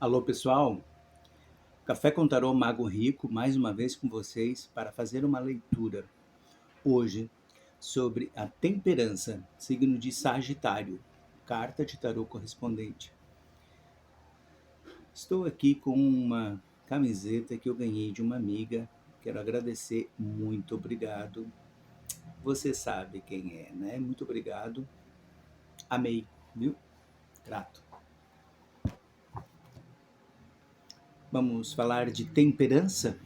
Alô, pessoal. Café com Tarô Mago Rico, mais uma vez com vocês para fazer uma leitura hoje sobre a temperança, signo de Sagitário, carta de tarô correspondente. Estou aqui com uma camiseta que eu ganhei de uma amiga. Quero agradecer, muito obrigado. Você sabe quem é, né? Muito obrigado. Amei, viu? Grato. Vamos falar de temperança?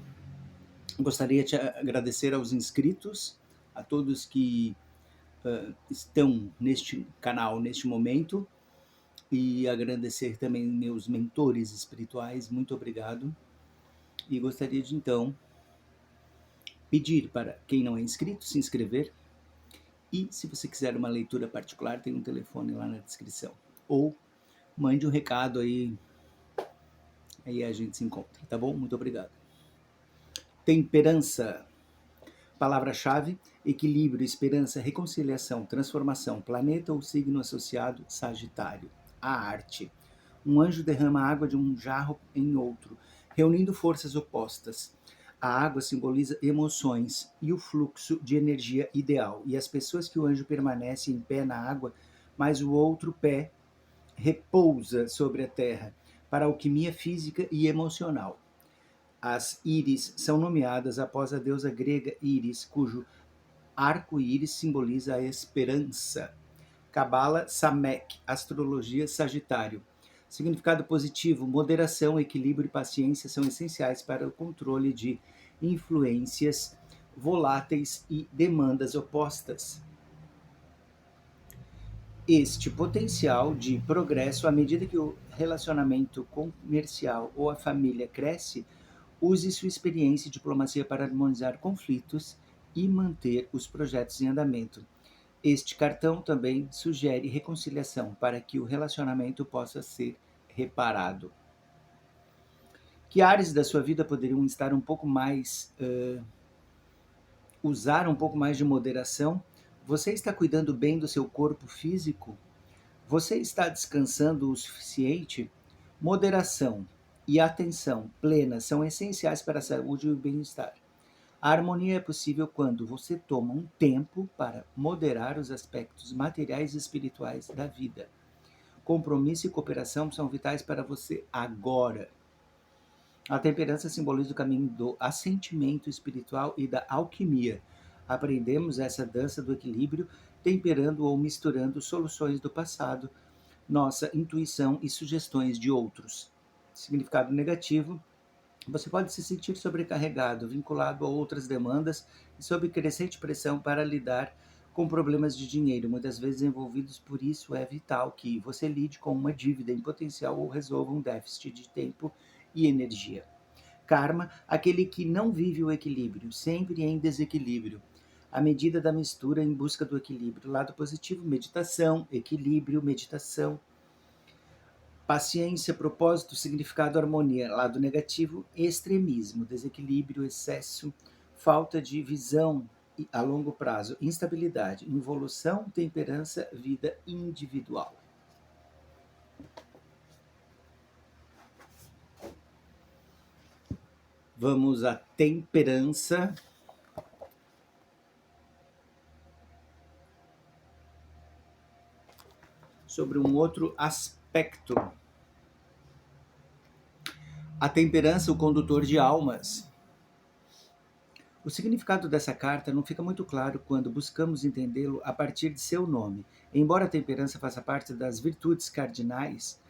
Gostaria de agradecer aos inscritos, a todos que estão neste canal neste momento, e agradecer também meus mentores espirituais, muito obrigado. E gostaria de então pedir para quem não é inscrito se inscrever, e se você quiser uma leitura particular, tem um telefone lá na descrição, ou mande um recado aí a gente se encontra, tá bom? Muito obrigado. Temperança. Palavra-chave: equilíbrio, esperança, reconciliação, transformação, planeta ou signo associado, Sagitário. A arte: um anjo derrama água de um jarro em outro, reunindo forças opostas. A água simboliza emoções e o fluxo de energia ideal, e as pessoas que o anjo permanece em pé na água, mas o outro pé repousa sobre a terra, para a alquimia física e emocional. As íris são nomeadas após a deusa grega Íris, cujo arco-íris simboliza a esperança. Cabala Samek, astrologia Sagitário. Significado positivo: moderação, equilíbrio e paciência são essenciais para o controle de influências voláteis e demandas opostas. Este potencial de progresso, à medida que o relacionamento comercial ou a família cresce, use sua experiência e diplomacia para harmonizar conflitos e manter os projetos em andamento. Este cartão também sugere reconciliação para que o relacionamento possa ser reparado. Que áreas da sua vida poderiam estar um pouco mais, usar um pouco mais de moderação? Você está cuidando bem do seu corpo físico? Você está descansando o suficiente? Moderação e atenção plena são essenciais para a saúde e o bem-estar. A harmonia é possível quando você toma um tempo para moderar os aspectos materiais e espirituais da vida. Compromisso e cooperação são vitais para você agora. A temperança simboliza o caminho do assentimento espiritual e da alquimia. Aprendemos essa dança do equilíbrio, temperando ou misturando soluções do passado, nossa intuição e sugestões de outros. Significado negativo: você pode se sentir sobrecarregado, vinculado a outras demandas e sob crescente pressão para lidar com problemas de dinheiro, muitas vezes envolvidos. Por isso, é vital que você lide com uma dívida em potencial ou resolva um déficit de tempo e energia. Karma: aquele que não vive o equilíbrio, sempre em desequilíbrio. A medida da mistura em busca do equilíbrio. Lado positivo: meditação, equilíbrio, meditação. Paciência, propósito, significado, harmonia. Lado negativo: extremismo, desequilíbrio, excesso, falta de visão a longo prazo, instabilidade, involução, temperança, vida individual. Vamos à temperança. Sobre um outro aspecto. A temperança, o condutor de almas. O significado dessa carta não fica muito claro quando buscamos entendê-lo a partir de seu nome. Embora a temperança faça parte das virtudes cardinais,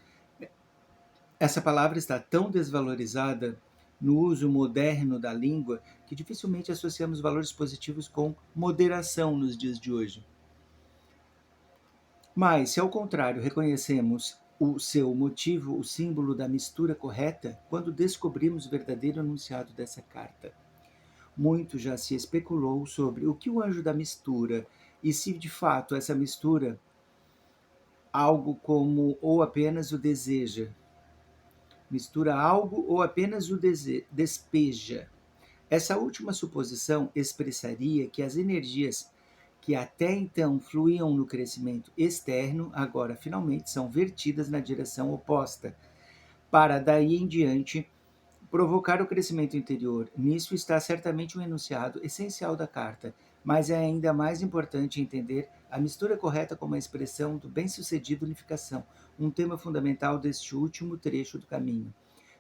essa palavra está tão desvalorizada no uso moderno da língua que dificilmente associamos valores positivos com moderação nos dias de hoje. Mas, se ao contrário reconhecemos o seu motivo, o símbolo da mistura correta, quando descobrimos o verdadeiro enunciado dessa carta. Muito já se especulou sobre o que o anjo da mistura, e se de fato essa mistura algo como ou apenas o deseja. Mistura algo ou apenas o despeja. Essa última suposição expressaria que as energias que até então fluíam no crescimento externo, agora finalmente são vertidas na direção oposta, para daí em diante provocar o crescimento interior. Nisso está certamente um enunciado essencial da carta, mas é ainda mais importante entender a mistura correta como a expressão do bem-sucedido unificação, um tema fundamental deste último trecho do caminho.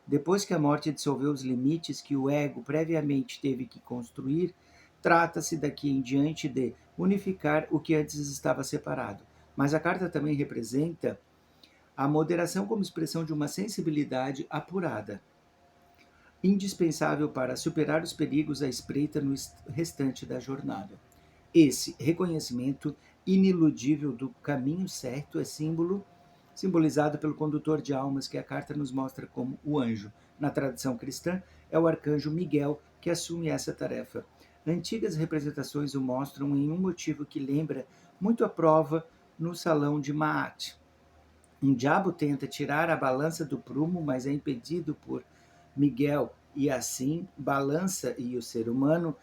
Depois que a morte dissolveu os limites que o ego previamente teve que construir, trata-se daqui em diante de unificar o que antes estava separado. Mas a carta também representa a moderação como expressão de uma sensibilidade apurada, indispensável para superar os perigos à espreita no restante da jornada. Esse reconhecimento iniludível do caminho certo é simbolizado pelo condutor de almas que a carta nos mostra como o anjo. Na tradição cristã, é o arcanjo Miguel que assume essa tarefa. Antigas representações o mostram em um motivo que lembra muito a prova no salão de Maat. Um diabo tenta tirar a balança do prumo, mas é impedido por Miguel, e assim a balança e o ser humano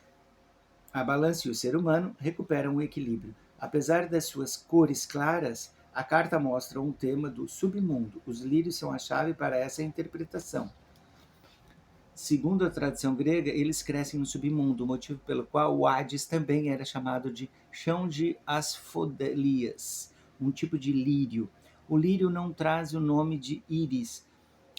recuperam o equilíbrio. Apesar das suas cores claras, a carta mostra um tema do submundo. Os lírios são a chave para essa interpretação. Segundo a tradição grega, eles crescem no submundo, motivo pelo qual o Hades também era chamado de chão de asfodelias, um tipo de lírio. O lírio não traz o nome de Íris,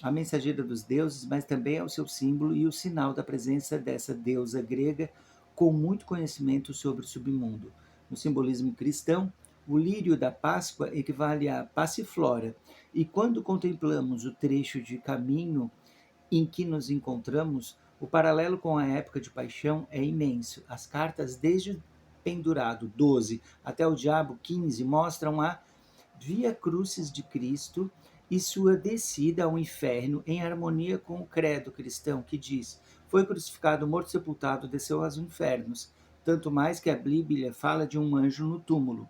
a mensageira dos deuses, mas também é o seu símbolo e o sinal da presença dessa deusa grega com muito conhecimento sobre o submundo. No simbolismo cristão, o lírio da Páscoa equivale à passiflora, e quando contemplamos o trecho de caminho em que nos encontramos, o paralelo com a época de paixão é imenso. As cartas, desde o pendurado 12 até o diabo 15, mostram a Via Crucis de Cristo e sua descida ao inferno em harmonia com o credo cristão que diz: foi crucificado, morto, sepultado, desceu aos infernos. Tanto mais que a Bíblia fala de um anjo no túmulo.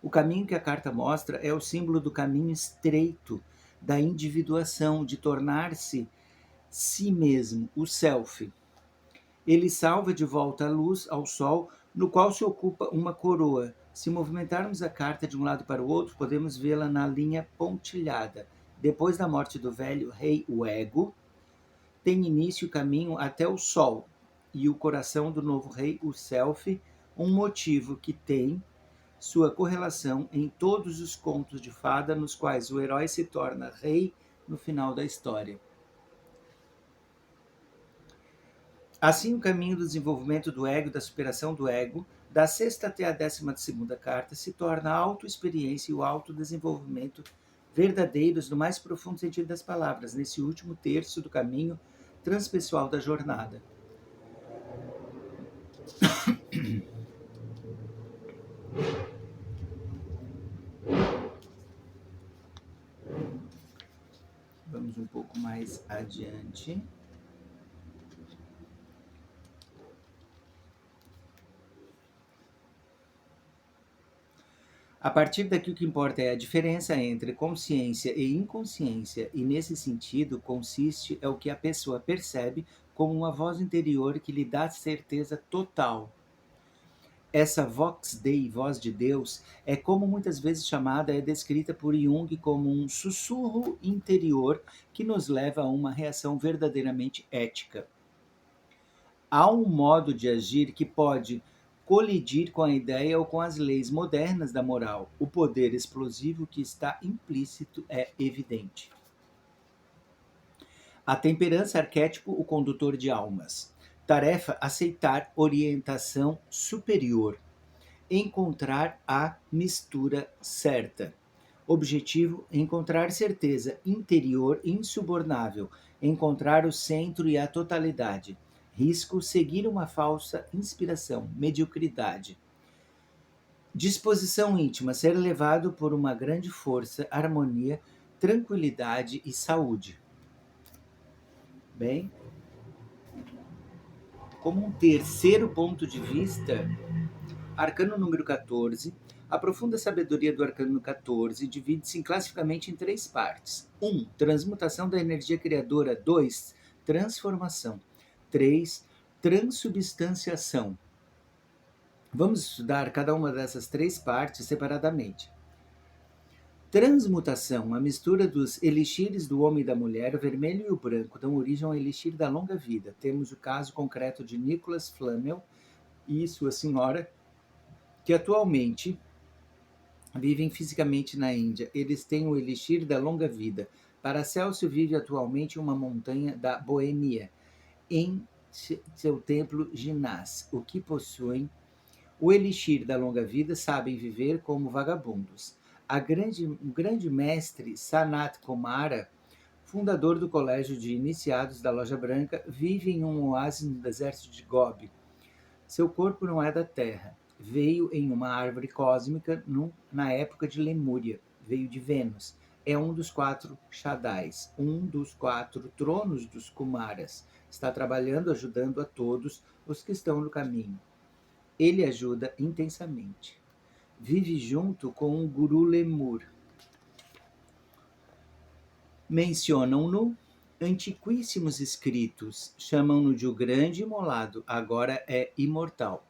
O caminho que a carta mostra é o símbolo do caminho estreito, da individuação, de tornar-se si mesmo, o self. Ele salva de volta a luz ao sol, no qual se ocupa uma coroa. Se movimentarmos a carta de um lado para o outro, podemos vê-la na linha pontilhada. Depois da morte do velho rei, o ego, tem início o caminho até o sol, e o coração do novo rei, o self, um motivo que tem sua correlação em todos os contos de fada nos quais o herói se torna rei no final da história. Assim, o caminho do desenvolvimento do ego, da superação do ego, da sexta até a 12ª carta, se torna a autoexperiência e o autodesenvolvimento verdadeiros no mais profundo sentido das palavras, nesse último terço do caminho transpessoal da jornada. Vamos um pouco mais adiante. A partir daqui, o que importa é a diferença entre consciência e inconsciência, e nesse sentido, consiste é o que a pessoa percebe como uma voz interior que lhe dá certeza total. Essa vox Dei, voz de Deus, é como muitas vezes chamada, é descrita por Jung como um sussurro interior que nos leva a uma reação verdadeiramente ética. Há um modo de agir que pode colidir com a ideia ou com as leis modernas da moral. O poder explosivo que está implícito é evidente. A temperança, arquétipo, o condutor de almas. Tarefa: aceitar orientação superior. Encontrar a mistura certa. Objetivo: encontrar certeza interior insubornável. Encontrar o centro e a totalidade. Risco: seguir uma falsa inspiração, mediocridade. Disposição íntima: ser levado por uma grande força, harmonia, tranquilidade e saúde. Bem, como um terceiro ponto de vista, arcano número 14, a profunda sabedoria do arcano 14 divide-se classificamente em 3 partes. 1. Transmutação da energia criadora. 2. Transformação. 3. Transubstanciação. Vamos estudar cada uma dessas 3 partes separadamente. Transmutação, a mistura dos elixires do homem e da mulher, o vermelho e o branco, dão origem ao elixir da longa vida. Temos o caso concreto de Nicholas Flamel e sua senhora, que atualmente vivem fisicamente na Índia. Eles têm o elixir da longa vida. Paracelso vive atualmente em uma montanha da Boêmia, em seu templo ginás. O que possuem o elixir da longa vida sabem viver como vagabundos. O grande mestre Sanat Kumara, fundador do colégio de iniciados da Loja Branca, vive em um oásis no deserto de Gobi. Seu corpo não é da Terra. Veio em uma árvore cósmica na época de Lemúria. Veio de Vênus. É um dos 4 Shaddais, um dos 4 tronos dos Kumaras. Está trabalhando, ajudando a todos os que estão no caminho. Ele ajuda intensamente. Vive junto com o Guru Lemur. Mencionam-no antiquíssimos escritos, chamam-no de o grande imolado, agora é imortal.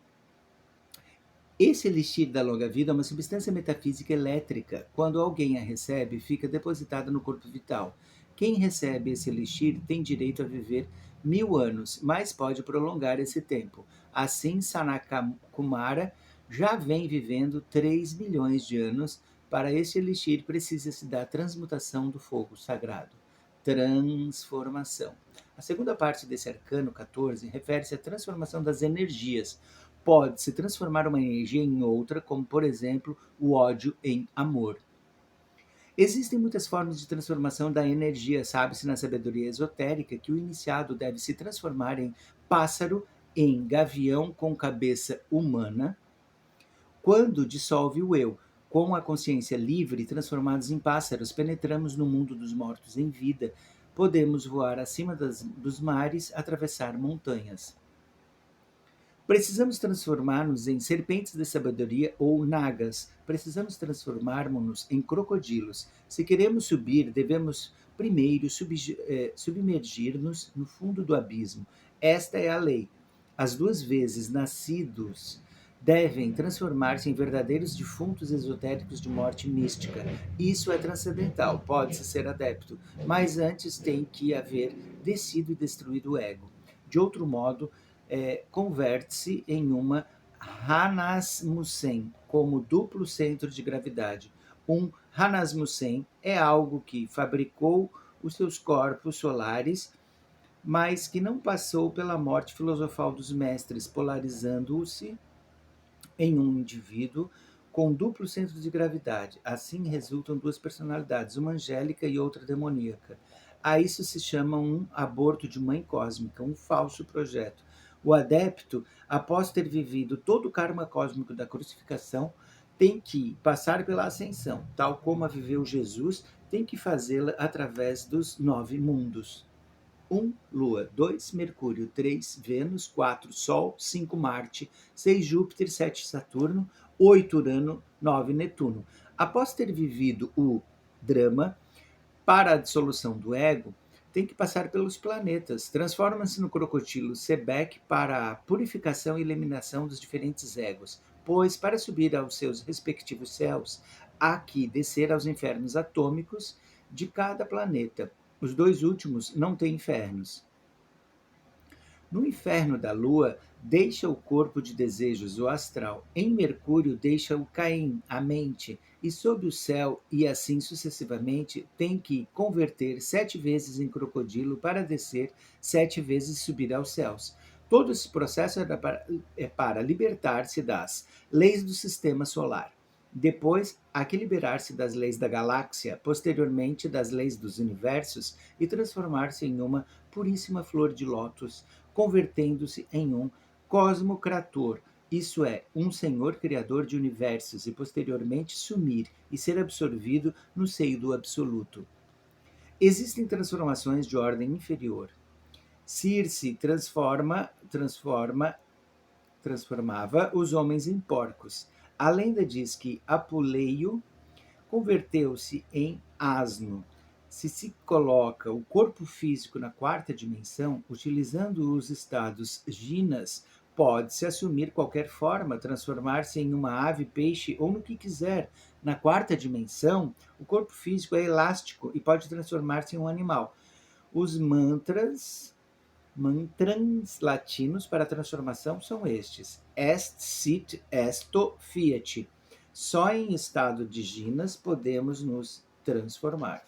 Esse elixir da longa vida é uma substância metafísica elétrica. Quando alguém a recebe, fica depositada no corpo vital. Quem recebe esse elixir tem direito a viver 1000 anos, mas pode prolongar esse tempo. Assim, Sanaka Kumara já vem vivendo 3 bilhões de anos. Para esse elixir, precisa-se da transmutação do fogo sagrado. Transformação. A segunda parte desse arcano 14 refere-se à transformação das energias. Pode-se transformar uma energia em outra, como, por exemplo, o ódio em amor. Existem muitas formas de transformação da energia. Sabe-se na sabedoria esotérica que o iniciado deve se transformar em pássaro, em gavião com cabeça humana, quando dissolve o eu. Com a consciência livre, transformados em pássaros, penetramos no mundo dos mortos em vida. Podemos voar acima dos mares, atravessar montanhas. Precisamos transformar-nos em serpentes de sabedoria ou nagas. Precisamos transformar-nos em crocodilos. Se queremos subir, devemos primeiro submergir-nos no fundo do abismo. Esta é a lei. As 2 vezes nascidos devem transformar-se em verdadeiros defuntos esotéricos de morte mística. Isso é transcendental, pode-se ser adepto, mas antes tem que haver descido e destruído o ego. De outro modo, converte-se em uma Hanasmusen, como duplo centro de gravidade. Um Hanasmusen é algo que fabricou os seus corpos solares, mas que não passou pela morte filosofal dos mestres, polarizando-se em um indivíduo com duplo centro de gravidade. Assim resultam 2 personalidades, uma angélica e outra demoníaca. A isso se chama um aborto de mãe cósmica, um falso projeto. O adepto, após ter vivido todo o karma cósmico da crucificação, tem que passar pela ascensão, tal como a viveu Jesus, tem que fazê-la através dos 9 mundos. 1, Lua, 2, Mercúrio, 3, Vênus, 4, Sol, 5, Marte, 6, Júpiter, 7, Saturno, 8, Urano, 9, Netuno. Após ter vivido o drama, para a dissolução do ego, tem que passar pelos planetas. Transforma-se no crocodilo Sebek para a purificação e eliminação dos diferentes egos, pois, para subir aos seus respectivos céus, há que descer aos infernos atômicos de cada planeta. Os 2 últimos não têm infernos. No inferno da Lua, deixa o corpo de desejos, o astral. Em Mercúrio, deixa o Caim, a mente. E sob o céu, e assim sucessivamente, tem que converter 7 vezes em crocodilo para descer 7 vezes e subir aos céus. Todo esse processo é para libertar-se das leis do sistema solar. Depois, há que liberar-se das leis da galáxia, posteriormente das leis dos universos e transformar-se em uma puríssima flor de lótus, convertendo-se em um cosmocrator, isso é, um senhor criador de universos, e posteriormente sumir e ser absorvido no seio do absoluto. Existem transformações de ordem inferior. Circe transformava os homens em porcos. A lenda diz que Apuleio converteu-se em asno. Se coloca o corpo físico na 4ª dimensão, utilizando os estados ginas pode-se assumir qualquer forma, transformar-se em uma ave, peixe ou no que quiser. Na quarta dimensão, o corpo físico é elástico e pode transformar-se em um animal. Os mantras latinos para a transformação são estes: est, sit, esto, fiat. Só em estado de ginas podemos nos transformar.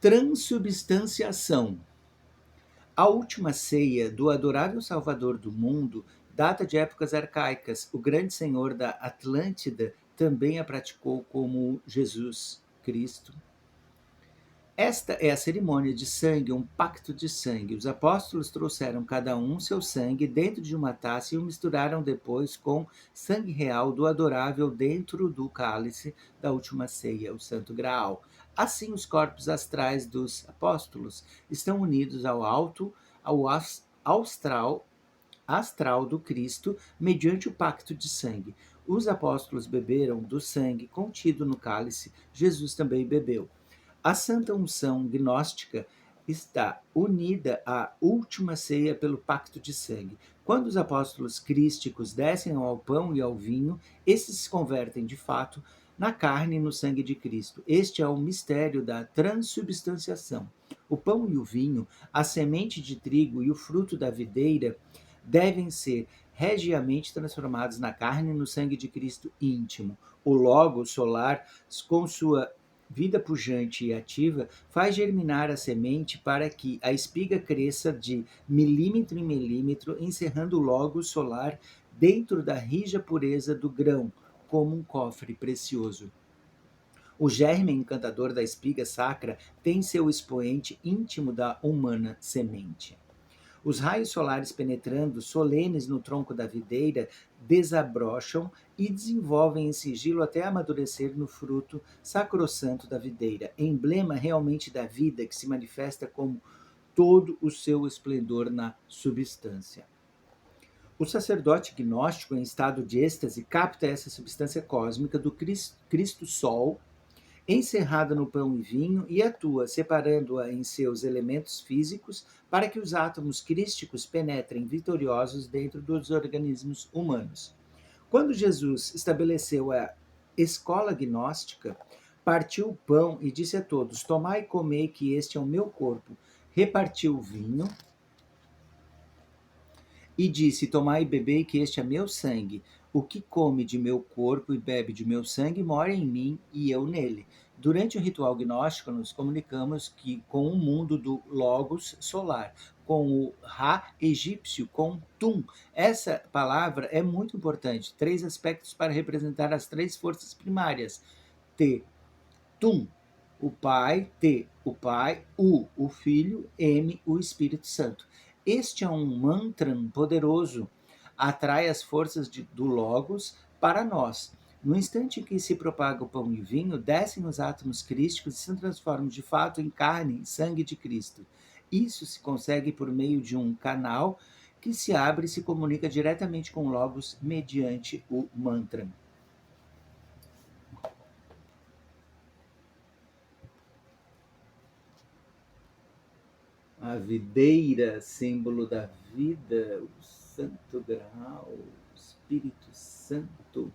Transubstanciação. A última ceia do adorável Salvador do mundo data de épocas arcaicas. O grande senhor da Atlântida também a praticou como Jesus Cristo. Esta é a cerimônia de sangue, um pacto de sangue. Os apóstolos trouxeram cada um seu sangue dentro de uma taça e o misturaram depois com sangue real do adorável dentro do cálice da última ceia, o Santo Graal. Assim, os corpos astrais dos apóstolos estão unidos ao astral do Cristo mediante o pacto de sangue. Os apóstolos beberam do sangue contido no cálice, Jesus também bebeu. A Santa Unção Gnóstica está unida à última ceia pelo pacto de sangue. Quando os apóstolos crísticos descem ao pão e ao vinho, esses se convertem de fato na carne e no sangue de Cristo. Este é o mistério da transubstanciação. O pão e o vinho, a semente de trigo e o fruto da videira devem ser regiamente transformados na carne e no sangue de Cristo íntimo. O Logos solar, com sua vida pujante e ativa, faz germinar a semente para que a espiga cresça de milímetro em milímetro, encerrando o Logos solar dentro da rija pureza do grão, como um cofre precioso. O germe encantador da espiga sacra tem seu expoente íntimo da humana semente. Os raios solares penetrando, solenes no tronco da videira, desabrocham e desenvolvem em sigilo até amadurecer no fruto sacrossanto da videira, emblema realmente da vida que se manifesta como todo o seu esplendor na substância. O sacerdote gnóstico, em estado de êxtase, capta essa substância cósmica do Cristo Sol, encerrada no pão e vinho, e atua, separando-a em seus elementos físicos, para que os átomos crísticos penetrem vitoriosos dentro dos organismos humanos. Quando Jesus estabeleceu a escola gnóstica, partiu o pão e disse a todos: Tomai e comei, que este é o meu corpo. Repartiu o vinho e disse: Tomai e bebei, que este é meu sangue. O que come de meu corpo e bebe de meu sangue mora em mim e eu nele. Durante o ritual gnóstico, nos comunicamos com o mundo do Logos solar, com o Ra egípcio, com Tum. Essa palavra é muito importante. 3 aspectos para representar as 3 forças primárias. T, Tum, o Pai, T, o Pai, U, o Filho, M, o Espírito Santo. Este é um mantra poderoso, atrai as forças do Logos para nós. No instante em que se propaga o pão e o vinho, descem os átomos crísticos e se transformam de fato em carne e sangue de Cristo. Isso se consegue por meio de um canal que se abre e se comunica diretamente com o Logos mediante o mantra. A videira, símbolo da vida, o Santo Graal, o Espírito Santo.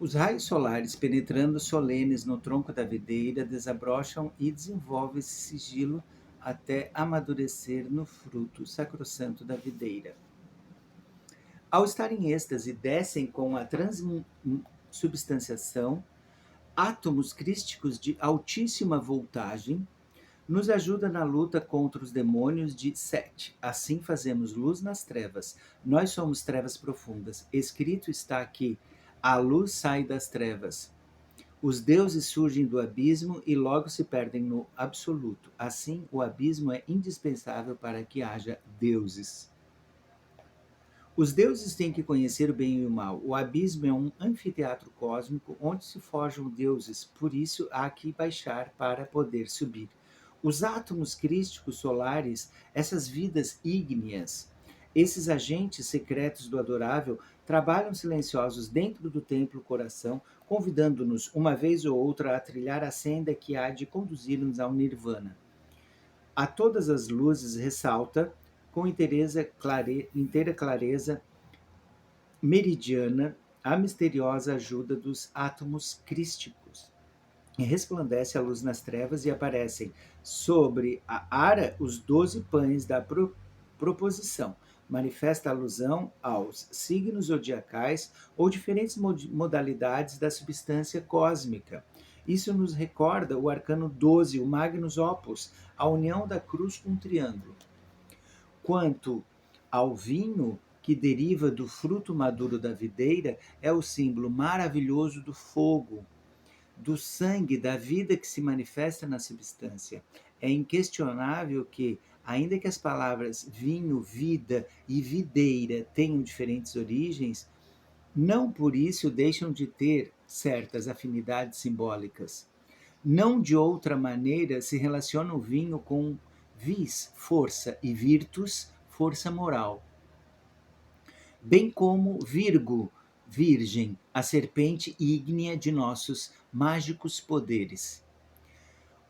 Os raios solares, penetrando solenes no tronco da videira, desabrocham e desenvolvem esse sigilo até amadurecer no fruto sacrossanto da videira. Ao estar em êxtase, descem com a transubstanciação átomos crísticos de altíssima voltagem, nos ajuda na luta contra os demônios de Sete. Assim fazemos luz nas trevas. Nós somos trevas profundas. Escrito está que a luz sai das trevas. Os deuses surgem do abismo e logo se perdem no absoluto. Assim, o abismo é indispensável para que haja deuses. Os deuses têm que conhecer o bem e o mal. O abismo é um anfiteatro cósmico onde se forjam deuses, por isso há que baixar para poder subir. Os átomos crísticos solares, essas vidas ígneas, esses agentes secretos do adorável, trabalham silenciosos dentro do templo coração, convidando-nos uma vez ou outra a trilhar a senda que há de conduzir-nos ao nirvana. A todas as luzes ressalta, com inteira clareza meridiana, a misteriosa ajuda dos átomos crísticos. E resplandece a luz nas trevas e aparecem sobre a ara os 12 pães da proposição. Manifesta alusão aos signos zodiacais ou diferentes modalidades da substância cósmica. Isso nos recorda o arcano 12, o Magnus Opus, a união da cruz com o triângulo. Quanto ao vinho, que deriva do fruto maduro da videira, é o símbolo maravilhoso do fogo, do sangue, da vida que se manifesta na substância. É inquestionável que, ainda que as palavras vinho, vida e videira tenham diferentes origens, não por isso deixam de ter certas afinidades simbólicas. Não de outra maneira se relaciona o vinho com vis, força, e virtus, força moral. Bem como Virgo, virgem, a serpente ígnea de nossos mágicos poderes.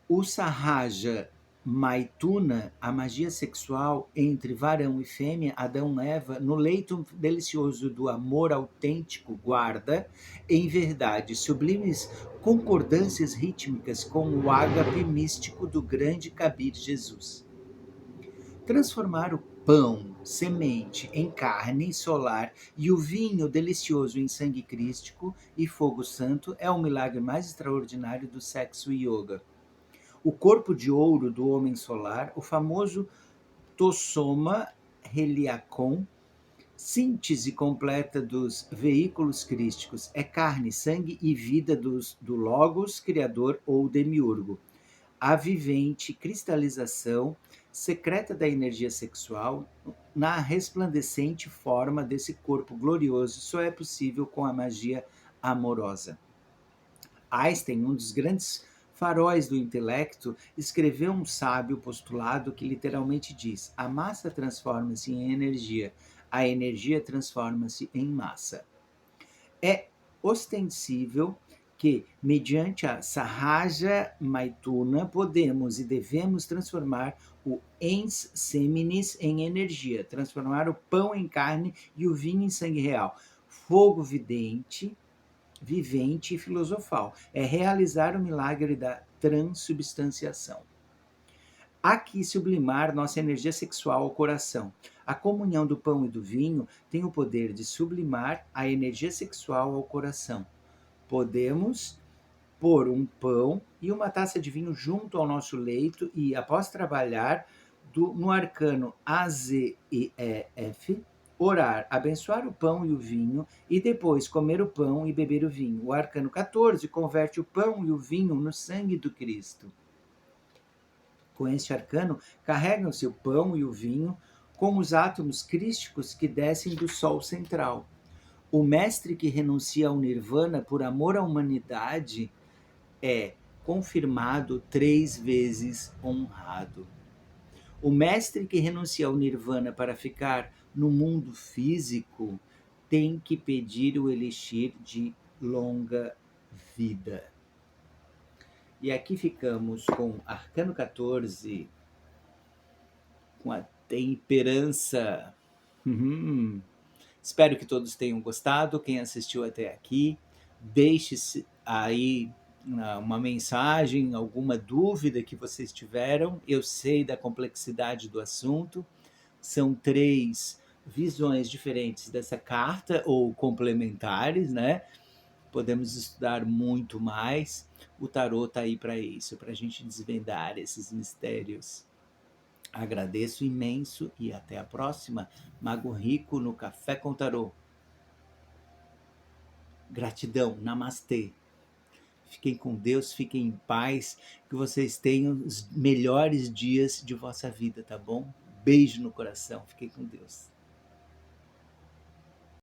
O Sahaja Maituna, a magia sexual entre varão e fêmea, Adão e Eva, no leito delicioso do amor autêntico, guarda, em verdade, sublimes concordâncias rítmicas com o ágape místico do grande Kabir Jesus. Transformar o pão, semente, em carne solar e o vinho delicioso em sangue crístico e fogo santo é o milagre mais extraordinário do sexo yoga. O corpo de ouro do homem solar, o famoso Tosoma Heliacon, síntese completa dos veículos crísticos, é carne, sangue e vida do Logos, Criador ou Demiurgo. A vivente cristalização secreta da energia sexual na resplandecente forma desse corpo glorioso só é possível com a magia amorosa. Einstein, um dos grandes faróis do intelecto, escreveu um sábio postulado que literalmente diz: a massa transforma-se em energia, a energia transforma-se em massa. É ostensível que, mediante a Sahaja Maituna, podemos e devemos transformar o ens seminis em energia, transformar o pão em carne e o vinho em sangue real. Fogo vivente e filosofal. É realizar o milagre da transubstanciação. Há que sublimar nossa energia sexual ao coração. A comunhão do pão e do vinho tem o poder de sublimar a energia sexual ao coração. Podemos pôr um pão e uma taça de vinho junto ao nosso leito e, após trabalhar no arcano AZEF, orar, abençoar o pão e o vinho e depois comer o pão e beber o vinho. O arcano 14 converte o pão e o vinho no sangue do Cristo. Com este arcano, carregam-se o pão e o vinho com os átomos crísticos que descem do Sol central. O mestre que renuncia ao nirvana por amor à humanidade é confirmado 3 vezes honrado. O mestre que renuncia ao nirvana para ficar no mundo físico tem que pedir o elixir de longa vida. E aqui ficamos com Arcano 14, com a temperança. Espero que todos tenham gostado. Quem assistiu até aqui, deixe aí uma mensagem, alguma dúvida que vocês tiveram. Eu sei da complexidade do assunto. São 3 visões diferentes dessa carta, ou complementares, né? Podemos estudar muito mais. O tarô está aí para isso, para a gente desvendar esses mistérios. Agradeço imenso e até a próxima. Mago Rico no Café com Tarô. Gratidão, namastê. Fiquem com Deus, fiquem em paz, que vocês tenham os melhores dias de vossa vida, tá bom? Beijo no coração, fiquem com Deus.